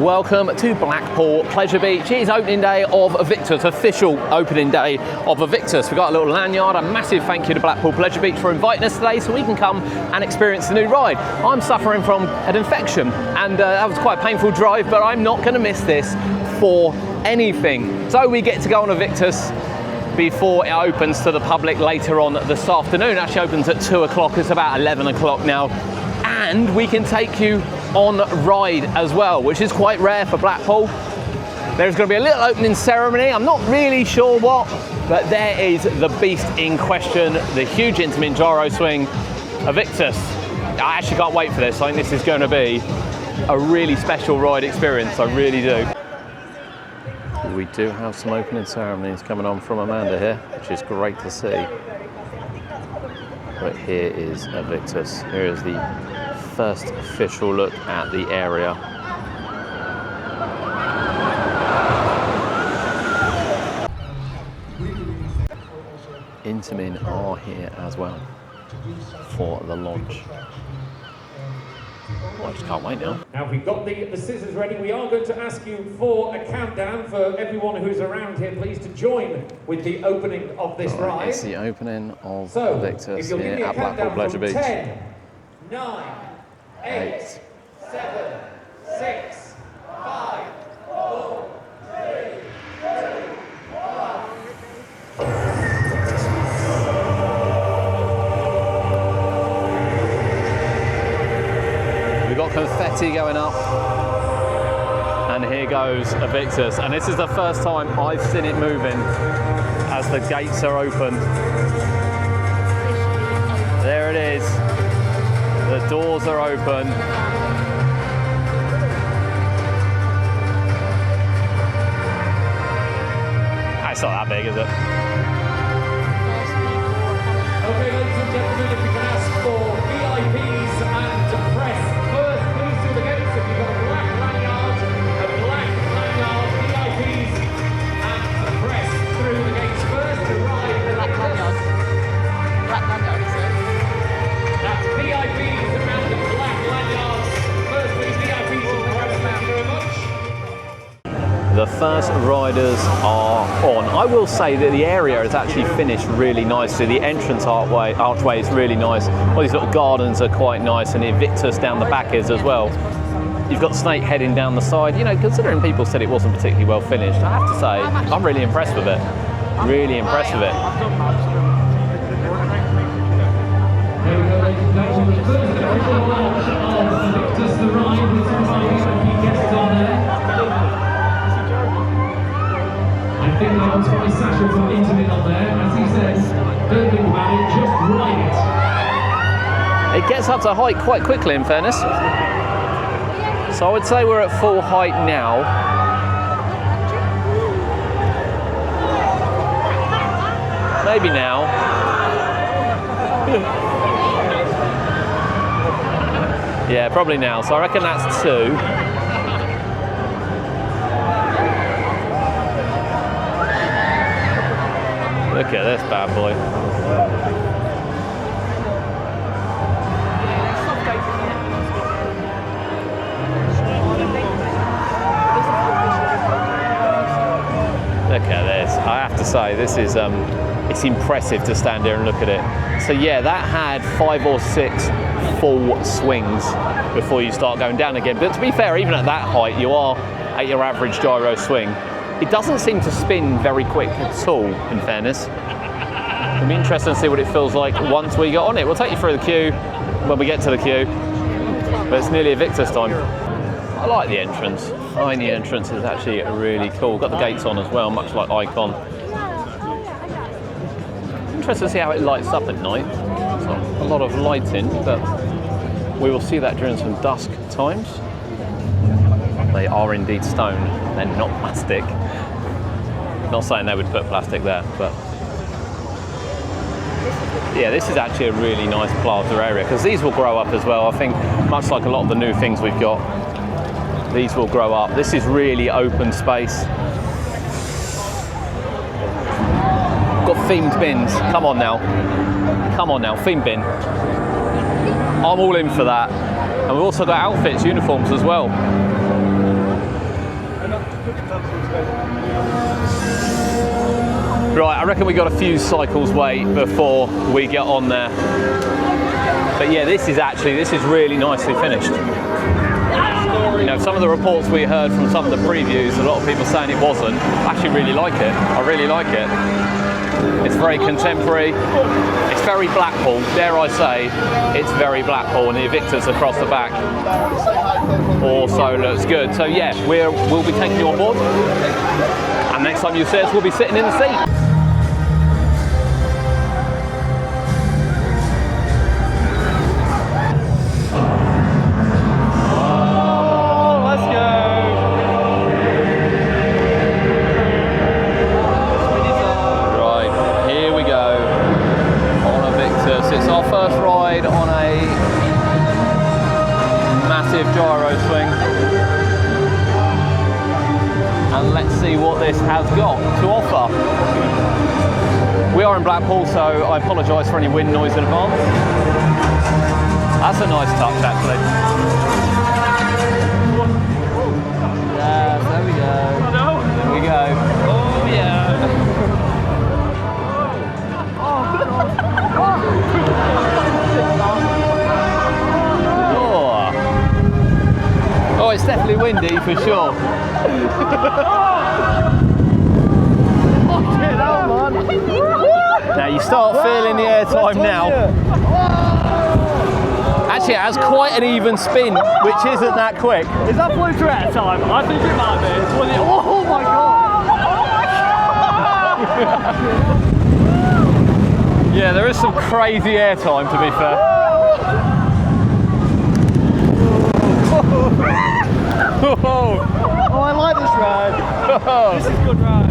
Welcome to Blackpool Pleasure Beach. It is opening day of Avictus, official opening day of Avictus. We've got a little lanyard. A massive thank you to Blackpool Pleasure Beach for inviting us today so we can come and experience the new ride. I'm suffering from an infection and that was quite a painful drive, but I'm not going to miss this for anything. So we get to go on Avictus before it opens to the public later on this afternoon. It actually opens at 2 o'clock, it's about 11 o'clock now. And we can take you on ride as well, which is quite rare for Blackpool. There's going to be a little opening ceremony. I'm not really sure what, but there is the beast in question, the huge Intamin Gyro Swing, Avictus. I actually can't wait for this. I think this is going to be a really special ride experience. I really do. We do have some opening ceremonies coming on from Amanda here, which is great to see. But here is Avictus. Here is the first official look at the area. Intamin are here as well for the launch. Well, I just can't wait now. Now, if we've got the scissors ready, we are going to ask you for a countdown for everyone who's around here, please, to join with the opening of this ride. It's the opening of Avictus here at Blackpool Pleasure Beach. 10, 9, 8, 7, 6, 5, 4, 3, 2, 1. We've got confetti going up, and here goes Avictus. And this is the first time I've seen it moving as the gates are open. There it is. The doors are open. It's not that big, is it? Okay, ladies and gentlemen, if we can ask for VIPs and press first, please through the gates. If you've got a black lanyard, VIPs and press through the gates first to ride the black lanyard. Black lanyard, is it? That's VIPs and the black lanyards. First, please, VIPs and press. Thank you very much. The first riders are on. I will say that the area is actually finished really nicely. The entrance archway is really nice. All these little gardens are quite nice, and the Avictus down the back is as well. You've got Snake heading down the side. You know, considering people said it wasn't particularly well finished, I have to say, I'm really impressed with it. Really impressed with it. Here we go, ladies and gentlemen. The first official launch of Avictus the ride with some of our key guests on there. I think that was probably Sasha from Intamin on there. As he says, don't think about it, just ride it. It gets up to height quite quickly, in fairness. So I would say we're at full height now. Maybe now. Yeah, probably now. So I reckon that's 2. Look at this bad boy. Look at this. I have to say, this is it's impressive to stand here and look at it. So yeah, that had 5 or 6 full swings before you start going down again. But to be fair, even at that height, you are at your average gyro swing. It doesn't seem to spin very quick at all, in fairness. It'll be interesting to see what it feels like once we get on it. We'll take you through the queue when we get to the queue, but it's nearly Avictus time. I like the entrance. I think the entrance is actually really cool. Got the gates on as well, much like Icon. Interesting to see how it lights up at night. It's not a lot of lighting, but we will see that during some dusk times. They are indeed stone, they're not plastic. Not saying they would put plastic there, but yeah, this is actually a really nice plaza area because these will grow up as well. I think much like a lot of the new things we've got, these will grow up. This is really open space. Got themed bins. Come on now, themed bin. I'm all in for that. And we've also got outfits, uniforms as well. reckon we got a few cycles wait before we get on there. But yeah, this is really nicely finished. You know, some of the reports we heard from some of the previews, a lot of people saying it wasn't. I actually really like it. I really like it. It's very contemporary. It's very Blackpool, dare I say. It's very Blackpool, and the Avictus across the back also looks good. So yeah, we'll be taking you on board. And next time you see us, we'll be sitting in the seat. It's our first ride on a massive gyro swing, and let's see what this has got to offer. We are in Blackpool, so I apologise for any wind noise in advance. That's a nice touch, actually. Yeah, there we go. There we go. Oh yeah. Oh, it's definitely windy for sure. Now you start feeling the airtime now. Actually, it has quite an even spin, which isn't that quick. Is that flow through airtime? I think it might be. Oh my god! Yeah, there is some crazy airtime, to be fair. Oh, I like this ride. This is a good ride.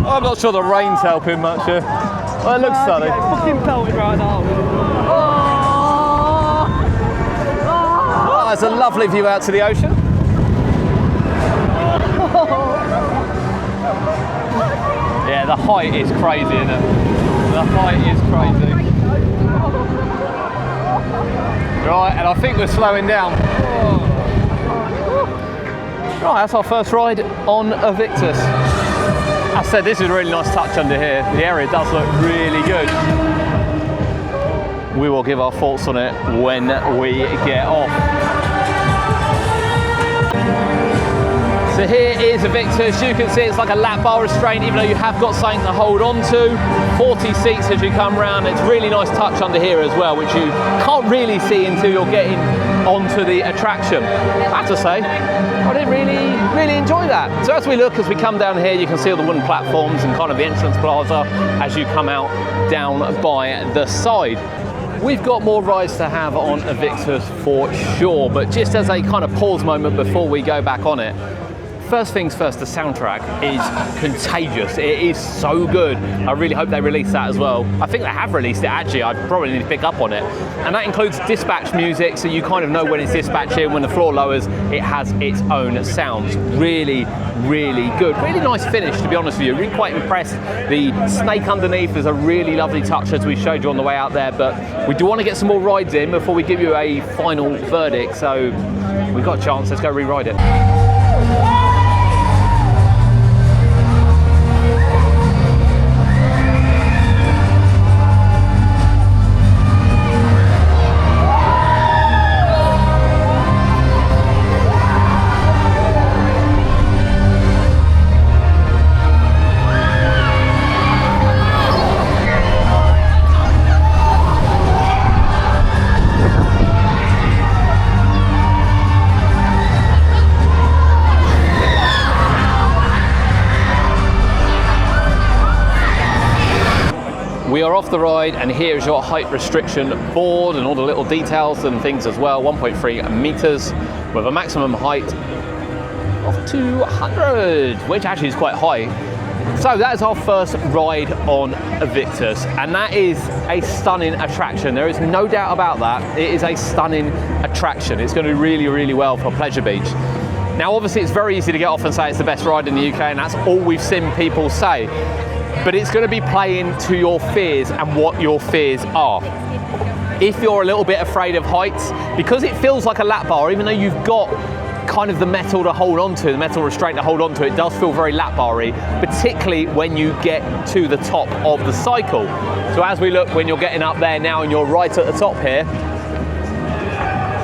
I'm not sure the rain's helping much here. Well, it looks sunny. It's fucking pelted right now. Oh, there's a lovely view out to the ocean. Yeah, the height is crazy, isn't it? The height is crazy. Right, and I think we're slowing down. Right, that's our first ride on Avictus. As I said, this is a really nice touch under here. The area does look really good. We will give our thoughts on it when we get off. So here is Avictus. You can see it's like a lap bar restraint, even though you have got something to hold on to. 40 seats as you come round. It's really nice touch under here as well, which you can't really see until you're getting onto the attraction. I have to say, I did really enjoy that. So as we come down here, you can see all the wooden platforms and kind of the entrance plaza as you come out down by the side. We've got more rides to have on Avictus for sure, but just as a kind of pause moment before we go back on it, first things first, the soundtrack is contagious. It is so good. I really hope they release that as well. I think they have released it actually. I probably need to pick up on it. And that includes dispatch music, so you kind of know when it's dispatching, when the floor lowers, it has its own sounds. Really good. Really nice finish, to be honest with you. Really quite impressed. The snake underneath is a really lovely touch, as we showed you on the way out there, but we do want to get some more rides in before we give you a final verdict, so we've got a chance. Let's go re-ride it. We are off the ride, and here is your height restriction board and all the little details and things as well. 1.3 meters with a maximum height of 200, which actually is quite high. So that is our first ride on Avictus, and that is a stunning attraction. There is no doubt about that. It is a stunning attraction. It's going to do really well for Pleasure Beach. Now obviously it's very easy to get off and say it's the best ride in the UK, and that's all we've seen people say. But it's going to be playing to your fears and what your fears are. If you're a little bit afraid of heights, because it feels like a lap bar, even though you've got kind of the metal to hold on to, the metal restraint to hold on to, it does feel very lap bar-y, particularly when you get to the top of the cycle. So as we look, when you're getting up there now and you're right at the top here,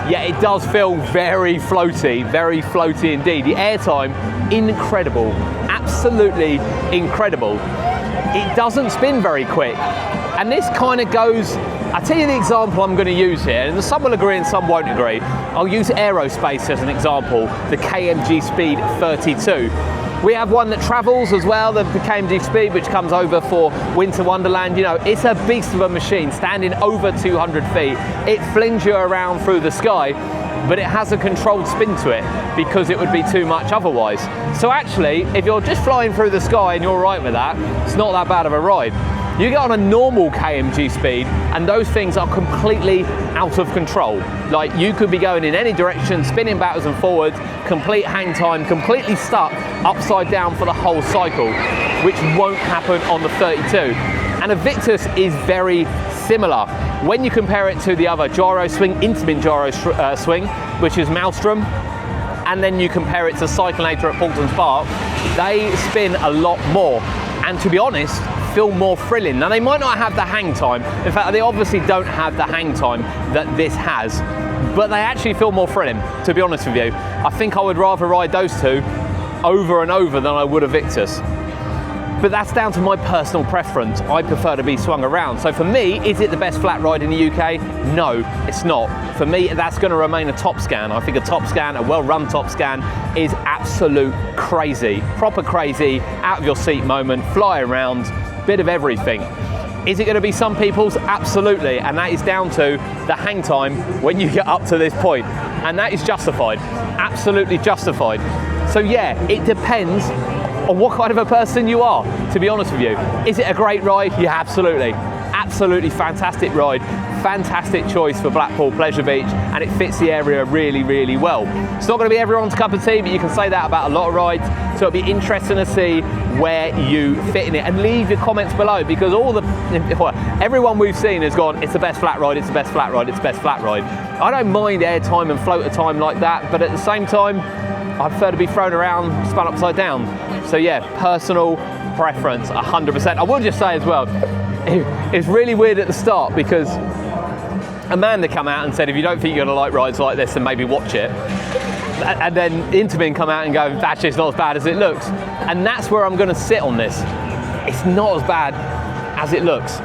yeah, it does feel very floaty indeed. The airtime, incredible, absolutely incredible. It doesn't spin very quick. And this kind of goes, I'll tell you the example I'm going to use here, and some will agree and some won't agree. I'll use aerospace as an example, the KMG Speed 32. We have one that travels as well, the KMG Speed, which comes over for Winter Wonderland. You know, it's a beast of a machine, standing over 200 feet. It flings you around through the sky, but it has a controlled spin to it because it would be too much otherwise. So actually, if you're just flying through the sky and you're right with that, it's not that bad of a ride. You get on a normal KMG Speed and those things are completely out of control. Like, you could be going in any direction, spinning backwards and forwards, complete hang time, completely stuck upside down for the whole cycle, which won't happen on the 32. And Avictus is very similar. When you compare it to the other Gyro Swing, Intamin Gyro Swing, which is Maelstrom, and then you compare it to Cyclonator at Paulton Spark, they spin a lot more. And to be honest, feel more thrilling. Now, they might not have the hang time. In fact, they obviously don't have the hang time that this has, but they actually feel more thrilling, to be honest with you. I think I would rather ride those two over and over than I would Avictus. But that's down to my personal preference. I prefer to be swung around. So for me, is it the best flat ride in the UK? No, it's not. For me, that's going to remain a top scan. I think a top scan, a well-run top scan, is absolute crazy. Proper crazy, out of your seat moment, fly around, bit of everything. Is it going to be some people's? Absolutely, and that is down to the hang time when you get up to this point, and that is justified, absolutely justified. So yeah, it depends on what kind of a person you are, to be honest with you. Is it a great ride? Yeah, absolutely. Absolutely fantastic ride. Fantastic choice for Blackpool Pleasure Beach, and it fits the area really, really well. It's not going to be everyone's cup of tea, but you can say that about a lot of rides, so it'll be interesting to see where you fit in it. And leave your comments below, because everyone we've seen has gone, it's the best flat ride, it's the best flat ride, it's the best flat ride. I don't mind airtime and floater time like that, but at the same time, I prefer to be thrown around, spun upside down. So yeah, personal preference, 100%. I will just say as well, it's really weird at the start, because Amanda come out and said, if you don't think you're gonna like rides like this, then maybe watch it. And then Intamin come out and go, actually it's not as bad as it looks. And that's where I'm gonna sit on this. It's not as bad as it looks.